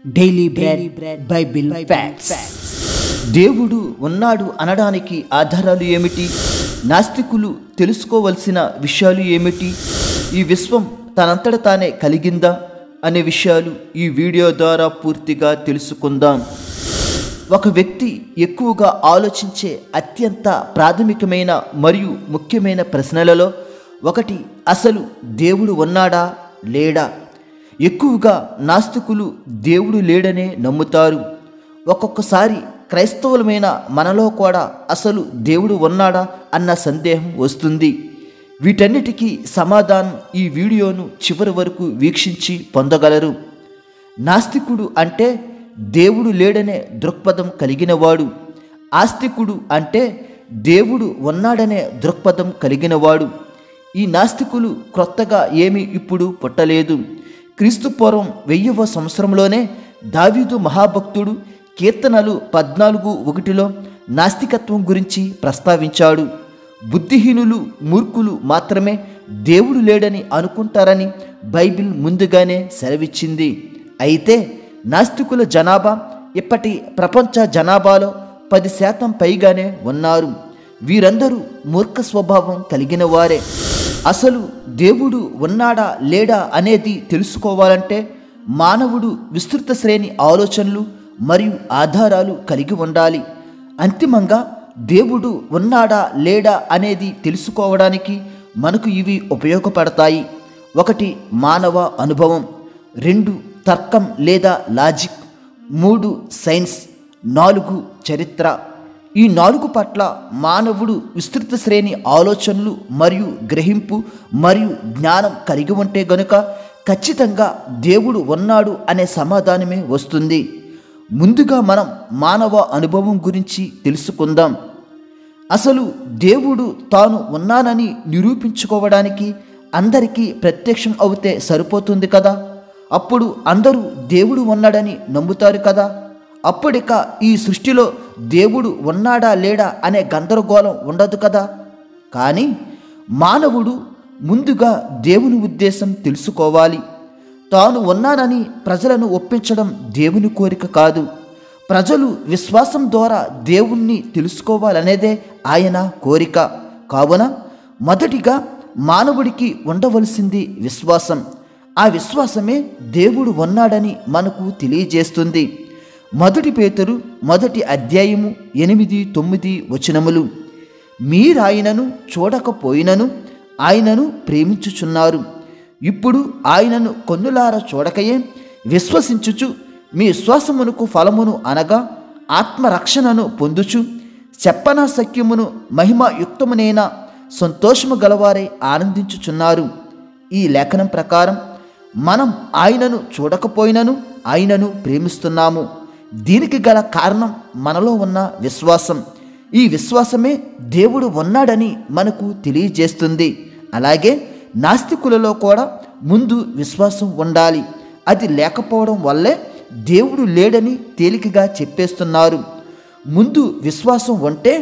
Daily bread Bible facts. దేవుడు ఉన్నాడు అనడానికి ఆధారాలు ఏమిటి? నాస్తికులు తెలుసుకోవలసిన విషయాలు ఏమిటి? ఈ విశ్వం తనంతట తానే కలిగిందా అనే విషయాలు ఈ వీడియో ద్వారా పూర్తిగా తెలుసుకుందాం. ఒక వ్యక్తి ఎక్కువగా ఆలోచించే అత్యంత ప్రాథమికమైన మరియు ముఖ్యమైన ప్రశ్నలలో ఒకటి, అసలు దేవుడు ఉన్నాడా లేడా? ఎక్కువగా నాస్తికులు దేవుడు లేడనే నమ్ముతారు. ఒక్కొక్కసారి క్రైస్తవులమైన మనలో కూడా అసలు దేవుడు ఉన్నాడా అన్న సందేహం వస్తుంది. వీటన్నిటికీ సమాధానం ఈ వీడియోను చివరి వరకు వీక్షించి పొందగలరు. నాస్తికుడు అంటే దేవుడు లేడనే దృక్పథం కలిగినవాడు. ఆస్తికుడు అంటే దేవుడు ఉన్నాడనే దృక్పథం కలిగినవాడు. ఈ నాస్తికులు క్రొత్తగా ఏమీ ఇప్పుడు పుట్టలేదు. క్రీస్తు పూర్వం 1000వ సంవత్సరంలోనే దావీదు మహాభక్తుడు కీర్తనలు 14:1 నాస్తికత్వం గురించి ప్రస్తావించాడు. బుద్ధిహీనులు, మూర్ఖులు మాత్రమే దేవుడు లేడని అనుకుంటారని బైబిల్ ముందుగానే సెలవిచ్చింది. అయితే నాస్తికుల జనాభా ఇప్పటి ప్రపంచ జనాభాలో 10% పైగానే ఉన్నారు. వీరందరూ మూర్ఖ స్వభావం కలిగిన వారే. అసలు దేవుడు ఉన్నాడా లేడా అనేది తెలుసుకోవాలంటే మానవుడు విస్తృత శ్రేణి ఆలోచనలు మరియు ఆధారాలు కలిగి ఉండాలి. అంతిమంగా దేవుడు ఉన్నాడా లేడా అనేది తెలుసుకోవడానికి మనకు ఇవి ఉపయోగపడతాయి. 1 మానవ అనుభవం, 2 తర్కం లేదా లాజిక్, 3 సైన్స్, 4 చరిత్ర. ఈ 4 పట్ల మానవుడు విస్తృత శ్రేణి ఆలోచనలు మరియు గ్రహింపు మరియు జ్ఞానం కలిగి ఉంటే గనుక ఖచ్చితంగా దేవుడు ఉన్నాడు అనే సమాధానమే వస్తుంది. ముందుగా మనం మానవ అనుభవం గురించి తెలుసుకుందాం. అసలు దేవుడు తాను ఉన్నానని నిరూపించుకోవడానికి అందరికీ ప్రత్యక్షం అవుతే సరిపోతుంది కదా. అప్పుడు అందరూ దేవుడు ఉన్నాడని నమ్ముతారు కదా. అప్పుడిక ఈ సృష్టిలో దేవుడు ఉన్నాడా లేడా అనే గందరగోళం ఉండదు కదా. కానీ మానవుడు ముందుగా దేవుని ఉద్దేశం తెలుసుకోవాలి. తాను ఉన్నానని ప్రజలను ఒప్పించడం దేవుని కోరిక కాదు. ప్రజలు విశ్వాసం ద్వారా దేవుణ్ణి తెలుసుకోవాలనేదే ఆయన కోరిక. కావున మొదటిగా మానవుడికి ఉండవలసింది విశ్వాసం. ఆ విశ్వాసమే దేవుడు ఉన్నాడని మనకు తెలియజేస్తుంది. 1 పేతురు 1 అధ్యాయము 8-9 వచనములు. మీరాయనను చూడకపోయినను ఆయనను ప్రేమించుచున్నారు. ఇప్పుడు ఆయనను కన్నులార చూడకయే విశ్వసించుచు మీ విశ్వాసమునకు ఫలమును అనగా ఆత్మరక్షణను పొందుచు చెప్పనా సఖ్యమును మహిమయుక్తమునైన సంతోషము గలవారై ఆనందించుచున్నారు. ఈ లేఖనం ప్రకారం మనం ఆయనను చూడకపోయినను ఆయనను ప్రేమిస్తున్నాము. దీనికి గల కారణం మనలో ఉన్న విశ్వాసం. ఈ విశ్వాసమే దేవుడు ఉన్నాడని మనకు తెలియజేస్తుంది. అలాగే నాస్తికులలో కూడా ముందు విశ్వాసం ఉండాలి. అది లేకపోవడం వల్లే దేవుడు లేడని తేలికగా చెప్పేస్తున్నారు. ముందు విశ్వాసం ఉంటే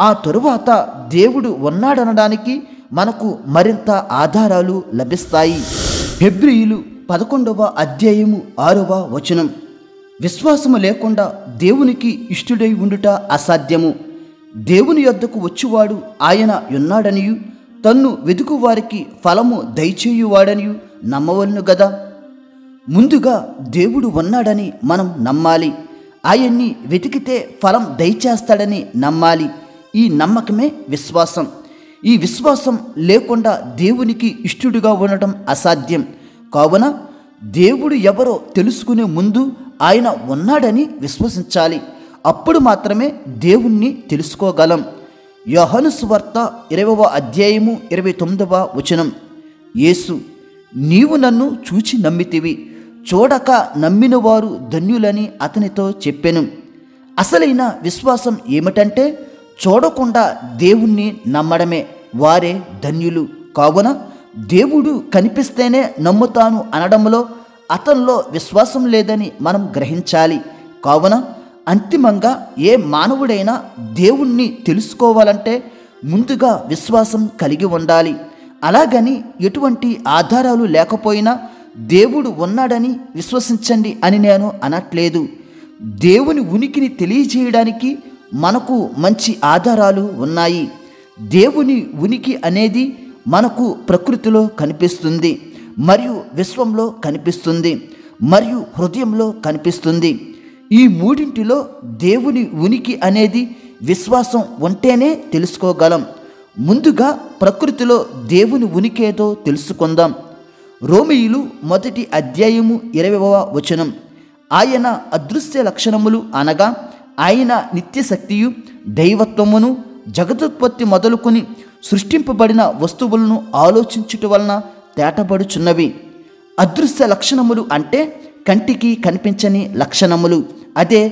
ఆ తరువాత దేవుడు ఉన్నాడనడానికి మనకు మరింత ఆధారాలు లభిస్తాయి. హెబ్రీయులు 11వ అధ్యాయము 6వ వచనం. విశ్వాసము లేకుండా దేవునికి ఇష్టుడై ఉండుట అసాధ్యము. దేవుని యొద్దకు వచ్చువాడు ఆయన ఉన్నాడనియు తన్ను వెదుకు వారికి ఫలము దయచేయువాడనియు నమ్మవలను గదా. ముందుగా దేవుడు ఉన్నాడని మనం నమ్మాలి. ఆయన్ని వెతికితే ఫలం దయచేస్తాడని నమ్మాలి. ఈ నమ్మకమే విశ్వాసం. ఈ విశ్వాసం లేకుండా దేవునికి ఇష్టుడిగా ఉండటం అసాధ్యం. కావున దేవుడు ఎవరో తెలుసుకునే ముందు ఆయన ఉన్నాడని విశ్వసించాలి. అప్పుడు మాత్రమే దేవుణ్ణి తెలుసుకోగలం. యోహాను సువార్త 20వ అధ్యాయము 29వ వచనం. యేసు, నీవు నన్ను చూచి నమ్మితివి, చూడక నమ్మిన వారు ధన్యులని అతనితో చెప్పెను. అసలైన విశ్వాసం ఏమిటంటే చూడకుండా దేవుణ్ణి నమ్మడమే. వారే ధన్యులు. కావున దేవుడు కనిపిస్తేనే నమ్ముతాను అనడంలో అతనిలో విశ్వాసం లేదని మనం గ్రహించాలి. కావున అంతిమంగా ఏ మానవుడైనా దేవుణ్ణి తెలుసుకోవాలంటే ముందుగా విశ్వాసం కలిగి ఉండాలి. అలాగని ఎటువంటి ఆధారాలు లేకపోయినా దేవుడు ఉన్నాడని విశ్వసించండి అని నేను అనట్లేదు. దేవుని ఉనికిని తెలియజేయడానికి మనకు మంచి ఆధారాలు ఉన్నాయి. దేవుని ఉనికి అనేది మనకు ప్రకృతిలో కనిపిస్తుంది, మరియు విశ్వంలో కనిపిస్తుంది, మరియు హృదయంలో కనిపిస్తుంది. ఈ మూడింటిలో దేవుని ఉనికి అనేది విశ్వాసం ఉంటేనే తెలుసుకోగలం. ముందుగా ప్రకృతిలో దేవుని ఉనికి ఏదో తెలుసుకుందాం. రోమీయులు 1వ అధ్యాయము 20వ వచనం, ఆయన అదృశ్య లక్షణములు అనగా ఆయన నిత్యశక్తియు దైవత్వమును జగదుత్పత్తి మొదలుకొని సృష్టింపబడిన వస్తువులను ఆలోచించుట వలన తేటపడుచున్నవి. అదృశ్య లక్షణములు అంటే కంటికి కనిపించని లక్షణములు. అదే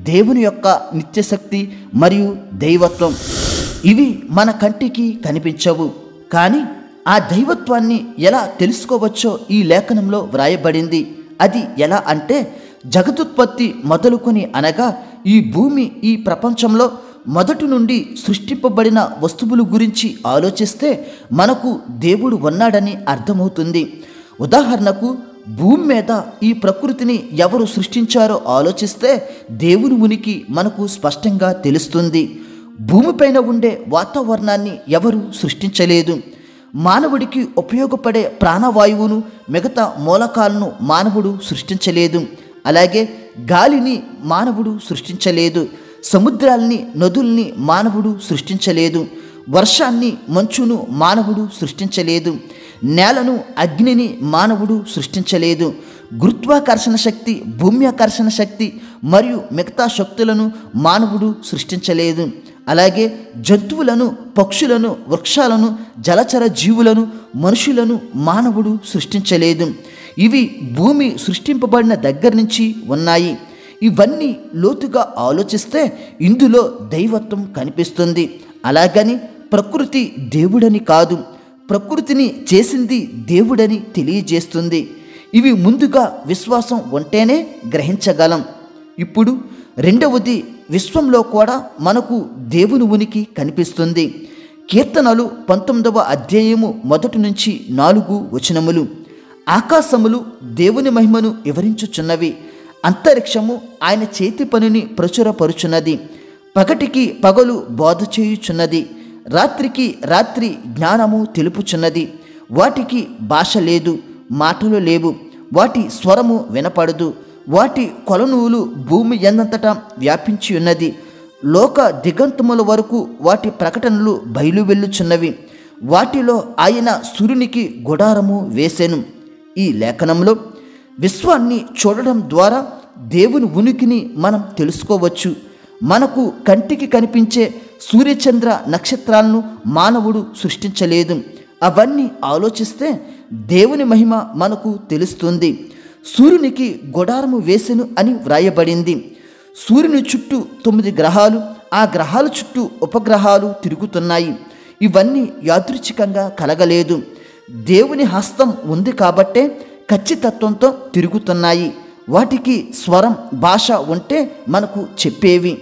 దేవుని యొక్క నిత్యశక్తి మరియు దైవత్వం. ఇవి మన కంటికి కనిపించవు, కానీ ఆ దైవత్వాన్ని ఎలా తెలుసుకోవచ్చో ఈ లేఖనంలో వ్రాయబడింది. అది ఎలా అంటే, జగదుత్పత్తి మొదలుకొని అనగా ఈ భూమి, ఈ ప్రపంచంలో మొదటి నుండి సృష్టింపబడిన వస్తువుల గురించి ఆలోచిస్తే మనకు దేవుడు ఉన్నాడని అర్థమవుతుంది. ఉదాహరణకు, భూమి మీద ఈ ప్రకృతిని ఎవరు సృష్టించారో ఆలోచిస్తే దేవుని ఉనికి మనకు స్పష్టంగా తెలుస్తుంది. భూమిపైన ఉండే వాతావరణాన్ని ఎవరు సృష్టించలేదు. మానవుడికి ఉపయోగపడే ప్రాణవాయువును, మిగతా మూలకాలను మానవుడు సృష్టించలేదు. అలాగే గాలిని మానవుడు సృష్టించలేదు. సముద్రాల్ని, నదుల్ని మానవుడు సృష్టించలేదు. వర్షాన్ని, మంచును మానవుడు సృష్టించలేదు. నేలను, అగ్నిని మానవుడు సృష్టించలేదు. గురుత్వాకర్షణ శక్తి, భూమ్యాకర్షణ శక్తి మరియు మిగతా శక్తులను మానవుడు సృష్టించలేదు. అలాగే జంతువులను, పక్షులను, వృక్షాలను, జలచర జీవులను, మనుషులను మానవుడు సృష్టించలేదు. ఇవి భూమి సృష్టింపబడిన దగ్గర నుంచి ఉన్నాయి. ఇవన్నీ లోతుగా ఆలోచిస్తే ఇందులో దైవత్వం కనిపిస్తుంది. అలాగని ప్రకృతి దేవుడని కాదు, ప్రకృతిని చేసింది దేవుడని తెలియజేస్తుంది. ఇవి ముందుగా విశ్వాసం ఉంటేనే గ్రహించగలం. ఇప్పుడు రెండవది, విశ్వంలో కూడా మనకు దేవుని ఉనికి కనిపిస్తుంది. కీర్తనలు 19వ అధ్యాయము 1 నుంచి 4 వచనములు, ఆకాశములు దేవుని మహిమను వివరించుచున్నవి, అంతరిక్షము ఆయన చేతి పనిని ప్రచురపరుచున్నది. పగటికి పగలు బోధ చేయుచున్నది, రాత్రికి రాత్రి జ్ఞానము తెలుపుచున్నది. వాటికి భాష లేదు, మాటలు లేవు, వాటి స్వరము వినపడదు. వాటి కొలనూలు భూమి ఎందంతటా వ్యాపించి ఉన్నది. లోక దిగంతముల వరకు వాటి ప్రకటనలు బయలువెళ్ళుచున్నవి. వాటిలో ఆయన సూర్యునికి గుడారము వేసెను. ఈ లేఖనంలో విశ్వాన్ని చూడడం ద్వారా దేవుని ఉనికిని మనం తెలుసుకోవచ్చు. మనకు కంటికి కనిపించే సూర్యచంద్ర నక్షత్రాలను మానవుడు సృష్టించలేదు. అవన్నీ ఆలోచిస్తే దేవుని మహిమ మనకు తెలుస్తుంది. సూర్యునికి గుడారము వేసెను అని వ్రాయబడింది. సూర్యుని చుట్టూ 9 గ్రహాలు, ఆ గ్రహాల చుట్టూ ఉపగ్రహాలు తిరుగుతున్నాయి. ఇవన్నీ యాదృచ్ఛికంగా కలగలేదు. దేవుని హస్తం ఉంది కాబట్టే ఖచ్చితత్వంతో తిరుగుతున్నాయి. వాటికి స్వరం, భాష ఉంటే మనకు చెప్పేవి.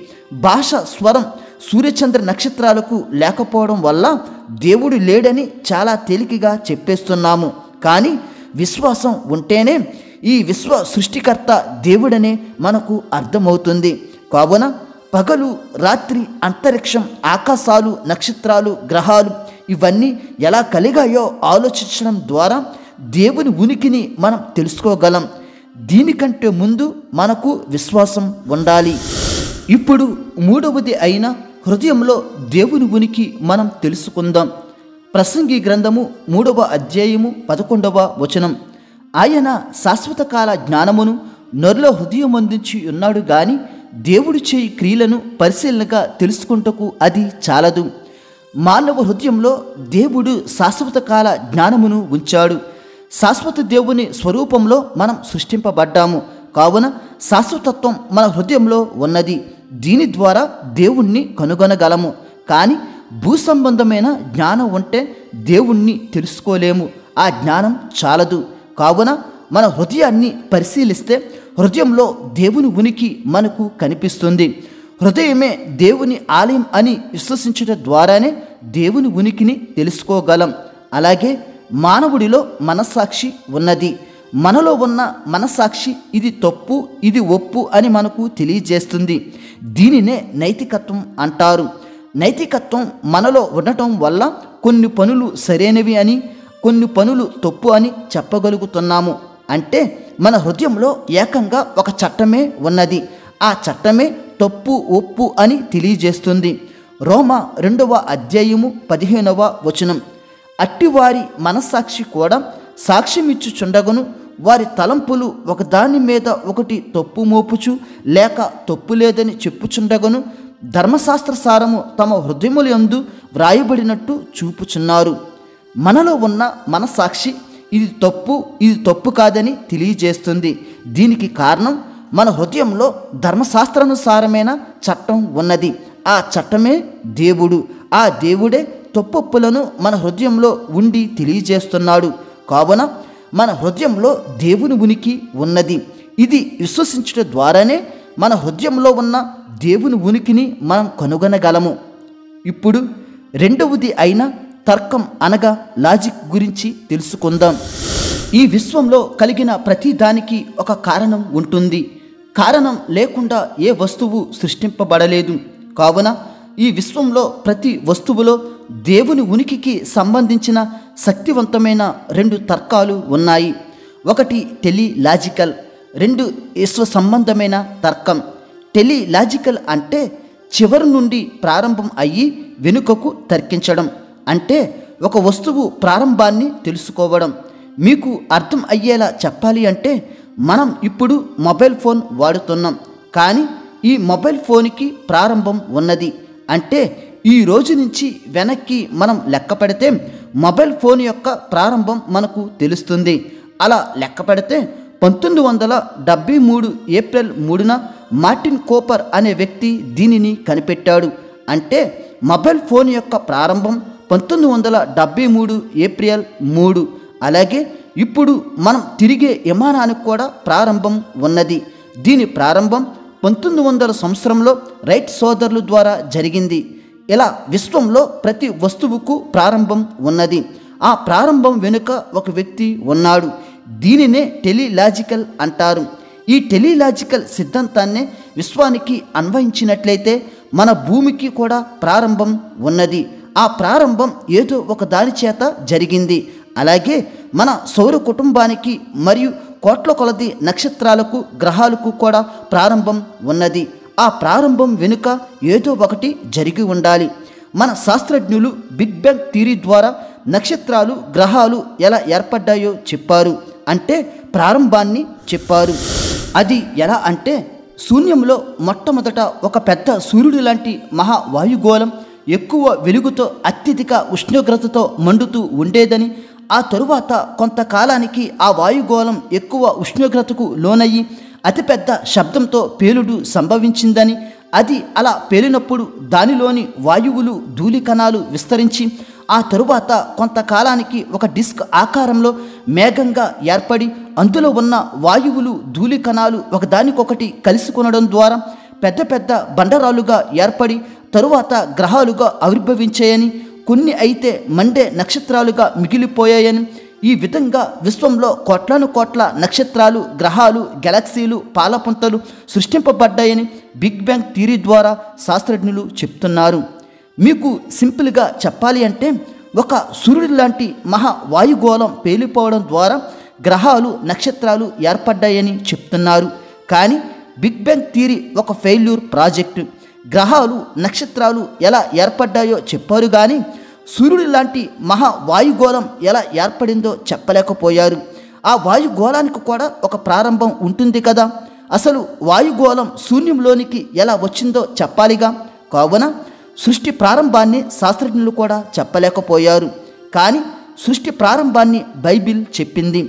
భాష, స్వరం సూర్యచంద్ర నక్షత్రాలకు లేకపోవడం వల్ల దేవుడు లేడని చాలా తేలికగా చెప్పేస్తున్నాము. కానీ విశ్వాసం ఉంటేనే ఈ విశ్వ సృష్టికర్త దేవుడనే మనకు అర్థమవుతుంది. కావున పగలు, రాత్రి, అంతరిక్షం, ఆకాశాలు, నక్షత్రాలు, గ్రహాలు ఇవన్నీ ఎలా కలిగాయో ఆలోచించడం ద్వారా దేవుని ఉనికిని మనం తెలుసుకోగలం. దీనికంటే ముందు మనకు విశ్వాసం ఉండాలి. ఇప్పుడు మూడవది అయిన హృదయంలో దేవుని ఉనికి మనం తెలుసుకుందాం. ప్రసంగి గ్రంథము 3వ అధ్యాయము 11వ వచనం, ఆయన శాశ్వత కాల జ్ఞానమును నరుల హృదయం అందించి ఉన్నాడు గాని దేవుడు చేయి క్రియలను పరిశీలనగా తెలుసుకుంటకు అది చాలదు. మానవ హృదయంలో దేవుడు శాశ్వత కాల జ్ఞానమును ఉంచాడు. శాశ్వత దేవుని స్వరూపంలో మనం సృష్టింపబడ్డాము. కావున శాశ్వతత్వం మన హృదయంలో ఉన్నది. దీని ద్వారా దేవుణ్ణి కనుగొనగలము. కానీ భూసంబంధమైన జ్ఞానం ఉంటే దేవుణ్ణి తెలుసుకోలేము. ఆ జ్ఞానం చాలదు. కావున మన హృదయాన్ని పరిశీలిస్తే హృదయంలో దేవుని ఉనికి మనకు కనిపిస్తుంది. హృదయమే దేవుని ఆలయం అని విశ్వసించడం ద్వారానే దేవుని ఉనికిని తెలుసుకోగలం. అలాగే మానవుడిలో మనస్సాక్షి ఉన్నది. మనలో ఉన్న మనస్సాక్షి ఇది తప్పు ఇది ఒప్పు అని మనకు తెలియజేస్తుంది. దీనినే నైతికత్వం అంటారు. నైతికత్వం మనలో ఉండటం వల్ల కొన్ని పనులు సరైనవి అని, కొన్ని పనులు తప్పు అని చెప్పగలుగుతున్నాము. అంటే మన హృదయంలో ఏకంగా ఒక చట్టమే ఉన్నది. ఆ చట్టమే తప్పు ఒప్పు అని తెలియజేస్తుంది. రోమా 2వ అధ్యాయము 15వ వచనం. అట్టివారి మనస్సాక్షి కూడా సాక్ష్యమిచ్చుచుండగను, వారి తలంపులు ఒకదాని మీద ఒకటి తప్పు మోపుచు లేక తప్పు లేదని చెప్పుచుండగను, ధర్మశాస్త్ర సారము తమ హృదయములందు వ్రాయబడినట్టు చూపుచున్నారు. మనలో ఉన్న మనస్సాక్షి ఇది తప్పు కాదని తెలియజేస్తుంది. దీనికి కారణం మన హృదయంలో ధర్మశాస్త్రానుసారమైన చట్టం ఉన్నది. ఆ చట్టమే దేవుడు. ఆ దేవుడే తప్పొప్పులను మన హృదయంలో ఉండి తెలియజేస్తున్నాడు. కావున మన హృదయంలో దేవుని ఉనికి ఉన్నది. ఇది విశ్వసించడం ద్వారానే మన హృదయంలో ఉన్న దేవుని ఉనికిని మనం కనుగొనగలము. ఇప్పుడు రెండవది అయిన తర్కం అనగా లాజిక్ గురించి తెలుసుకుందాం. ఈ విశ్వంలో కలిగిన ప్రతి దానికి ఒక కారణం ఉంటుంది. కారణం లేకుండా ఏ వస్తువు సృష్టింపబడలేదు. కావున ఈ విశ్వంలో ప్రతి వస్తువులో దేవుని ఉనికికి సంబంధించిన శక్తివంతమైన 2 తర్కాలు ఉన్నాయి. ఒకటి టెలిలాజికల్, 2 విశ్వ సంబంధమైన తర్కం. టెలిలాజికల్ అంటే చివరి నుండి ప్రారంభం అయ్యి వెనుకకు తర్కించడం. అంటే ఒక వస్తువు ప్రారంభాన్ని తెలుసుకోవడం. మీకు అర్థం అయ్యేలా చెప్పాలి అంటే మనం ఇప్పుడు మొబైల్ ఫోన్ వాడుతున్నాం, కానీ ఈ మొబైల్ ఫోన్కి ప్రారంభం ఉన్నది. అంటే ఈ రోజు నుంచి వెనక్కి మనం లెక్క పెడితే మొబైల్ ఫోన్ యొక్క ప్రారంభం మనకు తెలుస్తుంది. అలా లెక్క పెడితే 1973 ఏప్రిల్ 3న మార్టిన్ కూపర్ అనే వ్యక్తి దీనిని కనిపెట్టాడు. అంటే మొబైల్ ఫోన్ యొక్క ప్రారంభం 1973 ఏప్రిల్ 3. అలాగే ఇప్పుడు మనం తిరిగే విమానానికి కూడా ప్రారంభం ఉన్నది. దీని ప్రారంభం 1900 సంవత్సరంలో రైట్ సోదరుల ద్వారా జరిగింది. ఇలా విశ్వంలో ప్రతి వస్తువుకు ప్రారంభం ఉన్నది. ఆ ప్రారంభం వెనుక ఒక వ్యక్తి ఉన్నాడు. దీనినే టెలిలాజికల్ అంటారు. ఈ టెలిలాజికల్ సిద్ధాంతాన్ని విశ్వానికి అన్వయించినట్లయితే మన భూమికి కూడా ప్రారంభం ఉన్నది. ఆ ప్రారంభం ఏదో ఒక దాని చేత జరిగింది. అలాగే మన సౌర కుటుంబానికి మరియు కోట్ల కొలది నక్షత్రాలకు గ్రహాలకు కూడా ప్రారంభం ఉన్నది. ఆ ప్రారంభం వెనుక ఏదో ఒకటి జరిగి ఉండాలి. మన శాస్త్రజ్ఞులు బిగ్ బ్యాంగ్ థియరీ ద్వారా నక్షత్రాలు గ్రహాలు ఎలా ఏర్పడ్డాయో చెప్పారు. అంటే ప్రారంభాన్ని చెప్పారు. అది ఎలా అంటే శూన్యంలో మొట్టమొదట ఒక పెద్ద సూర్యుడు లాంటి మహావాయుగోళం ఎక్కువ వెలుగుతో అత్యధిక ఉష్ణోగ్రతతో మండుతూ ఉండేదని, ఆ తరువాత కొంతకాలానికి ఆ వాయుగోళం ఎక్కువ ఉష్ణోగ్రతకు లోనయ్యి అతిపెద్ద శబ్దంతో పేలుడు సంభవించిందని, అది అలా పేలినప్పుడు దానిలోని వాయువులు ధూళి కణాలు విస్తరించి ఆ తరువాత కొంతకాలానికి ఒక డిస్క్ ఆకారంలో మేఘంగా ఏర్పడి అందులో ఉన్న వాయువులు ధూళి కణాలు ఒకదానికొకటి కలిసికొనడం ద్వారా పెద్ద పెద్ద బండరాలుగా ఏర్పడి తరువాత గ్రహాలుగా ఆవిర్భవించాయని, కొన్ని అయితే మండే నక్షత్రాలుగా మిగిలిపోయాయని, ఈ విధంగా విశ్వంలో కోట్లాను కోట్ల నక్షత్రాలు గ్రహాలు గెలాక్సీలు పాలపుంతలు సృష్టింపబడ్డాయని బిగ్ బ్యాంగ్ థియరీ ద్వారా శాస్త్రజ్ఞులు చెప్తున్నారు. మీకు సింపుల్గా చెప్పాలి అంటే ఒక సూర్యుడు లాంటి మహావాయుగోళం పేలిపోవడం ద్వారా గ్రహాలు నక్షత్రాలు ఏర్పడ్డాయని చెప్తున్నారు. కానీ బిగ్ బ్యాంగ్ థియరీ ఒక ఫెయిల్యూర్ ప్రాజెక్టు. గ్రహాలు నక్షత్రాలు ఎలా ఏర్పడ్డాయో చెప్పారు, కానీ సూర్యుడు లాంటి మహావాయుగోళం ఎలా ఏర్పడిందో చెప్పలేకపోయారు. ఆ వాయుగోళానికి కూడా ఒక ప్రారంభం ఉంటుంది కదా. అసలు వాయుగోళం శూన్యంలోనికి ఎలా వచ్చిందో చెప్పాలిగా. కావున సృష్టి ప్రారంభాన్ని శాస్త్రజ్ఞులు కూడా చెప్పలేకపోయారు. కానీ సృష్టి ప్రారంభాన్ని బైబిల్ చెప్పింది.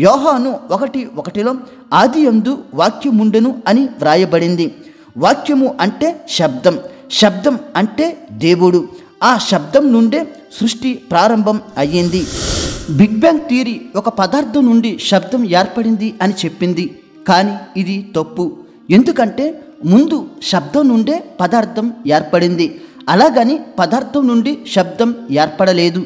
యోహాను 1:1 ఆదియందు వాక్యముండెను అని వ్రాయబడింది. వాక్యము అంటే శబ్దం, శబ్దం అంటే దేవుడు. ఆ శబ్దం నుండే సృష్టి ప్రారంభం అయ్యింది. బిగ్ బ్యాంగ్ థియరీ ఒక పదార్థం నుండి శబ్దం ఏర్పడింది అని చెప్పింది, కానీ ఇది తప్పు. ఎందుకంటే ముందు శబ్దం నుండే పదార్థం ఏర్పడింది. అలాగని పదార్థం నుండి శబ్దం ఏర్పడలేదు.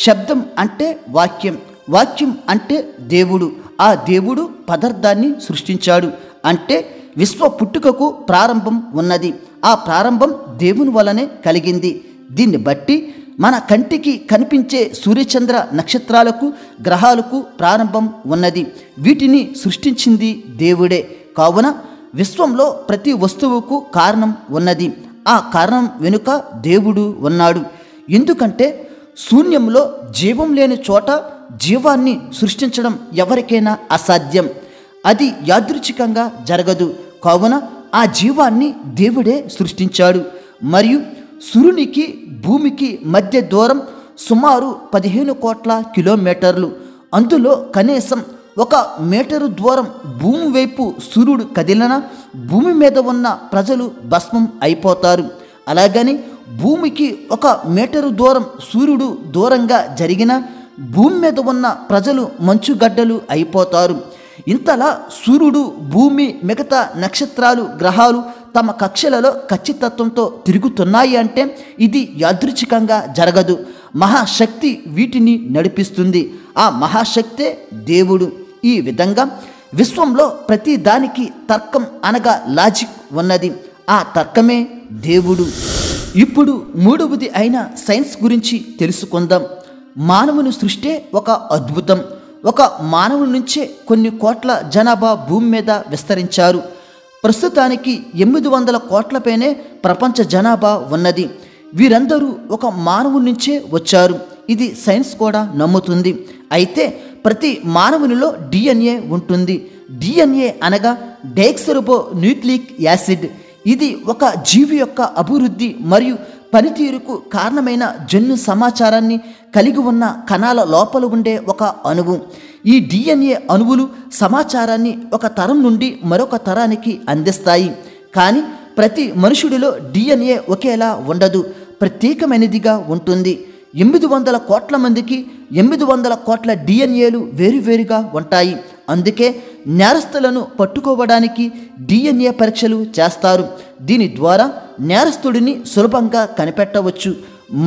శబ్దం అంటే వాక్యం, వాక్యం అంటే దేవుడు. ఆ దేవుడు పదార్థాన్ని సృష్టించాడు. అంటే విశ్వ పుట్టుకకు ప్రారంభం ఉన్నది. ఆ ప్రారంభం దేవుని వలనే కలిగింది. దీన్ని బట్టి మన కంటికి కనిపించే సూర్యచంద్ర నక్షత్రాలకు, గ్రహాలకు ప్రారంభం ఉన్నది. వీటిని సృష్టించింది దేవుడే. కావున విశ్వంలో ప్రతి వస్తువుకు కారణం ఉన్నది. ఆ కారణం వెనుక దేవుడు ఉన్నాడు. ఎందుకంటే శూన్యంలో జీవం లేని చోట జీవాన్ని సృష్టించడం ఎవరికైనా అసాధ్యం. అది యాదృచ్ఛికంగా జరగదు. కావున ఆ జీవాన్ని దేవుడే సృష్టించాడు. మరియు సూర్యునికి భూమికి మధ్య దూరం సుమారు 15 కోట్ల కిలోమీటర్లు. అందులో కనీసం 1 మీటరు దూరం భూమి వైపు సూర్యుడు కదిలినా భూమి మీద ఉన్న ప్రజలు భస్మం అయిపోతారు. అలాగని భూమికి 1 మీటరు దూరం సూర్యుడు దూరంగా జరిగిన భూమి మీద ఉన్న ప్రజలు మంచుగడ్డలు అయిపోతారు. ఇంతలా సూర్యుడు, భూమి, మిగతా నక్షత్రాలు, గ్రహాలు తమ కక్షలలో ఖచ్చితత్వంతో తిరుగుతున్నాయి అంటే ఇది యాదృచ్ఛికంగా జరగదు. మహాశక్తి వీటిని నడిపిస్తుంది. ఆ మహాశక్తే దేవుడు. ఈ విధంగా విశ్వంలో ప్రతి దానికి తర్కం అనగా లాజిక్ ఉన్నది. ఆ తర్కమే దేవుడు. ఇప్పుడు మూడవది అయిన సైన్స్ గురించి తెలుసుకుందాం. మానవుని సృష్టి ఒక అద్భుతం. ఒక మానవుని నుంచే కొన్ని కోట్ల జనాభా భూమి మీద విస్తరించారు. ప్రస్తుతానికి 800 కోట్లపైనే ప్రపంచ జనాభా ఉన్నది. వీరందరూ ఒక మానవుని నుంచే వచ్చారు. ఇది సైన్స్ కూడా నమ్ముతుంది. అయితే ప్రతి మానవునిలో DNA ఉంటుంది. DNA అనగా డైఆక్సిరైబో న్యూక్లిక్ యాసిడ్. ఇది ఒక జీవి యొక్క అభివృద్ధి మరియు పనితీరుకు కారణమైన జన్యు సమాచారాన్ని కలిగి ఉన్న కణాల లోపల ఉండే ఒక అణువు. ఈ DNA అణువులు సమాచారాన్ని ఒక తరం నుండి మరొక తరానికి అందిస్తాయి. కానీ ప్రతి మనుషుడిలో DNA ఒకేలా ఉండదు, ప్రత్యేకమైనదిగా ఉంటుంది. 800 కోట్ల మందికి 800 కోట్ల DNAలు వేరువేరుగా ఉంటాయి. అందుకే నేరస్తులను పట్టుకోవడానికి DNA పరీక్షలు చేస్తారు. దీని ద్వారా నేరస్తుడిని సులభంగా కనిపెట్టవచ్చు.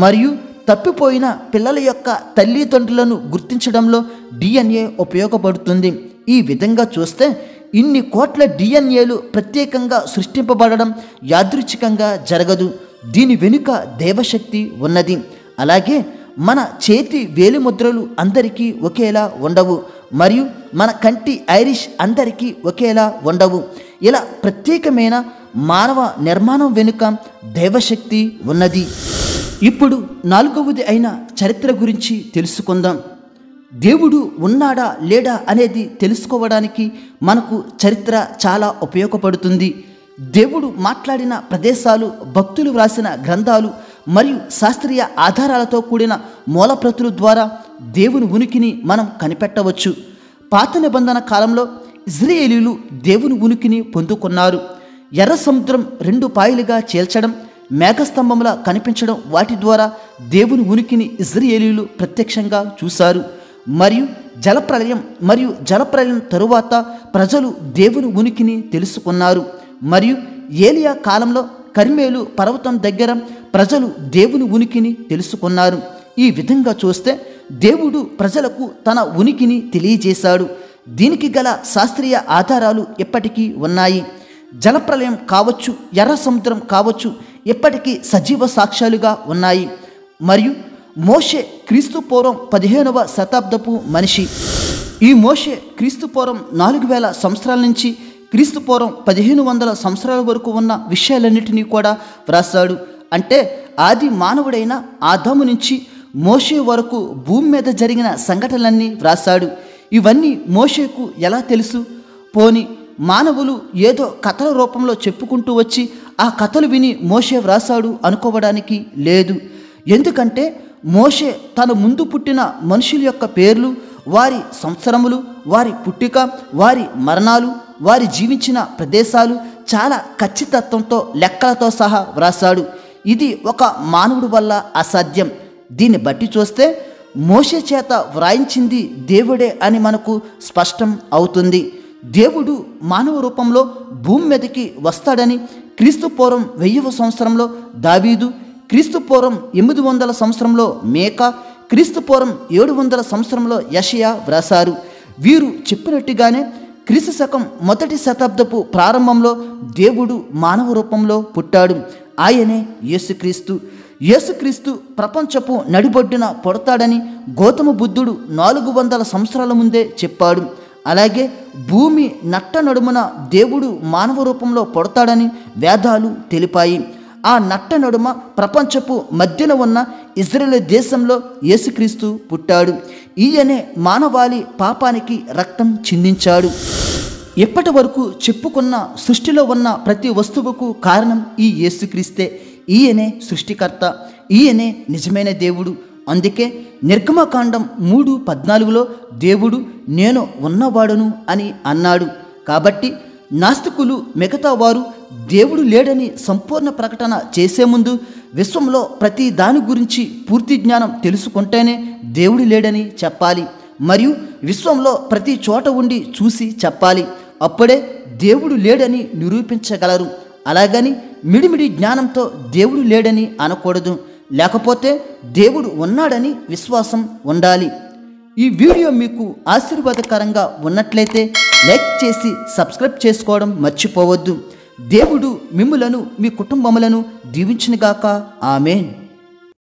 మరియు తప్పిపోయిన పిల్లల యొక్క తల్లిదండ్రులను గుర్తించడంలో DNA ఉపయోగపడుతుంది. ఈ విధంగా చూస్తే ఇన్ని కోట్ల DNAలు ప్రత్యేకంగా సృష్టింపబడడం యాదృచ్ఛికంగా జరగదు. దీని వెనుక దైవశక్తి ఉన్నది. అలాగే మన చేతి వేలిముద్రలు అందరికీ ఒకేలా ఉండవు. మరియు మన కంటి ఐరిష్ అందరికీ ఒకేలా ఉండవు. ఇలా ప్రత్యేకమైన మానవ నిర్మాణం వెనుక దైవశక్తి ఉన్నది. ఇప్పుడు నాలుగవది అయిన చరిత్ర గురించి తెలుసుకుందాం. దేవుడు ఉన్నాడా లేడా అనేది తెలుసుకోవడానికి మనకు చరిత్ర చాలా ఉపయోగపడుతుంది. దేవుడు మాట్లాడిన ప్రదేశాలు, భక్తులు వ్రాసిన గ్రంథాలు మరియు శాస్త్రీయ ఆధారాలతో కూడిన మూలప్రతుల ద్వారా దేవుని ఉనికిని మనం కనిపెట్టవచ్చు. పాత నిబంధన కాలంలో ఇజ్రాయేలీలు దేవుని ఉనికిని పొందుకున్నారు. ఎర్ర సముద్రం 2 పాయలుగా చీల్చడం, మేఘస్తంభంలా కనిపించడం, వాటి ద్వారా దేవుని ఉనికిని ఇజ్రాయేలీలు ప్రత్యక్షంగా చూశారు. మరియు జలప్రలయం తరువాత ప్రజలు దేవుని ఉనికిని తెలుసుకున్నారు. మరియు ఏలియా కాలంలో కర్మేలు పర్వతం దగ్గర ప్రజలు దేవుని ఉనికిని తెలుసుకున్నారు. ఈ విధంగా చూస్తే దేవుడు ప్రజలకు తన ఉనికిని తెలియజేశాడు. దీనికి గల శాస్త్రీయ ఆధారాలు ఇప్పటికీ ఉన్నాయి. జలప్రలయం కావచ్చు, ఎర్ర సముద్రం కావచ్చు, ఇప్పటికీ సజీవ సాక్ష్యాలుగా ఉన్నాయి. మరియు మోషే క్రీస్తుపూర్వం 15వ శతాబ్దపు మనిషి. ఈ మోషే క్రీస్తుపూర్వం 4000 సంవత్సరాల నుంచి క్రీస్తుపూర్వం 1500 సంవత్సరాల వరకు ఉన్న విషయాలన్నిటినీ కూడా వ్రాసాడు. అంటే ఆది మానవుడైన ఆదాము నుంచి మోషే వరకు భూమి మీద జరిగిన సంఘటనలన్నీ వ్రాసాడు. ఇవన్నీ మోషేకు ఎలా తెలుసు? పోని మానవులు ఏదో కథల రూపంలో చెప్పుకుంటూ వచ్చి ఆ కథలు విని మోషే వ్రాసాడు అనుకోవడానికి లేదు. ఎందుకంటే మోషే తన ముందు పుట్టిన మనుషుల యొక్క పేర్లు, వారి సంవత్సరములు, వారి పుట్టుక, వారి మరణాలు, వారి జీవించిన ప్రదేశాలు చాలా ఖచ్చితత్వంతో లెక్కలతో సహా వ్రాసాడు. ఇది ఒక మానవుడి వల్ల అసాధ్యం. దీన్ని బట్టి చూస్తే మోషే చేత వ్రాయించింది దేవుడే అని మనకు స్పష్టం అవుతుంది. దేవుడు మానవ రూపంలో భూమి మీదకి వస్తాడని క్రీస్తుపూర్వం 1000వ సంవత్సరంలో దావీదు, క్రీస్తుపూర్వం 800 సంవత్సరంలో మేకా, క్రీస్తుపూర్వం 700 సంవత్సరంలో యెషయా వ్రాసారు. వీరు చెప్పినట్టుగానే క్రీస్తు శకం 1వ శతాబ్దపు ప్రారంభంలో దేవుడు మానవ రూపంలో పుట్టాడు. ఆయనే యేసుక్రీస్తు. యేసుక్రీస్తు ప్రపంచపు నడిబొడ్డున పుడతాడని గౌతమ బుద్ధుడు 400 సంవత్సరాల ముందే చెప్పాడు. అలాగే భూమి నట్ట నడుమున దేవుడు మానవ రూపంలో పుడతాడని వేదాలు తెలిపాయి. ఆ నట్ట నడుమ ప్రపంచపు మధ్యన ఉన్న ఇజ్రాయేల్ దేశంలో యేసుక్రీస్తు పుట్టాడు. ఈయనే మానవాళి పాపానికి రక్తం చిందించాడు. ఇప్పటి వరకు చెప్పుకున్న సృష్టిలో ఉన్న ప్రతి వస్తువుకు కారణం ఈ యేసుక్రీస్తే. ఈయనే సృష్టికర్త, ఈయనే నిజమైన దేవుడు. అందుకే నిర్గమకాండం 3:14లో దేవుడు నేను ఉన్నవాడును అని అన్నాడు. కాబట్టి నాస్తికులు మిగతా వారు దేవుడు లేడని సంపూర్ణ ప్రకటన చేసే ముందు విశ్వంలో ప్రతి దాని గురించి పూర్తి జ్ఞానం తెలుసుకుంటేనే దేవుడు లేడని చెప్పాలి. మరియు విశ్వంలో ప్రతి చోట ఉండి చూసి చెప్పాలి. అప్పుడే దేవుడు లేడని నిరూపించగలరు. అలాగని మిడిమిడి జ్ఞానంతో దేవుడు లేడని అనకూడదు. లేకపోతే దేవుడు ఉన్నాడని విశ్వాసం ఉండాలి. ఈ వీడియో మీకు ఆశీర్వాదకరంగా ఉన్నట్లయితే లైక్ చేసి సబ్స్క్రైబ్ చేసుకోవడం మర్చిపోవద్దు. దేవుడు మిమ్ములను మీ కుటుంబములను దీవించునుగాక. ఆమేన్.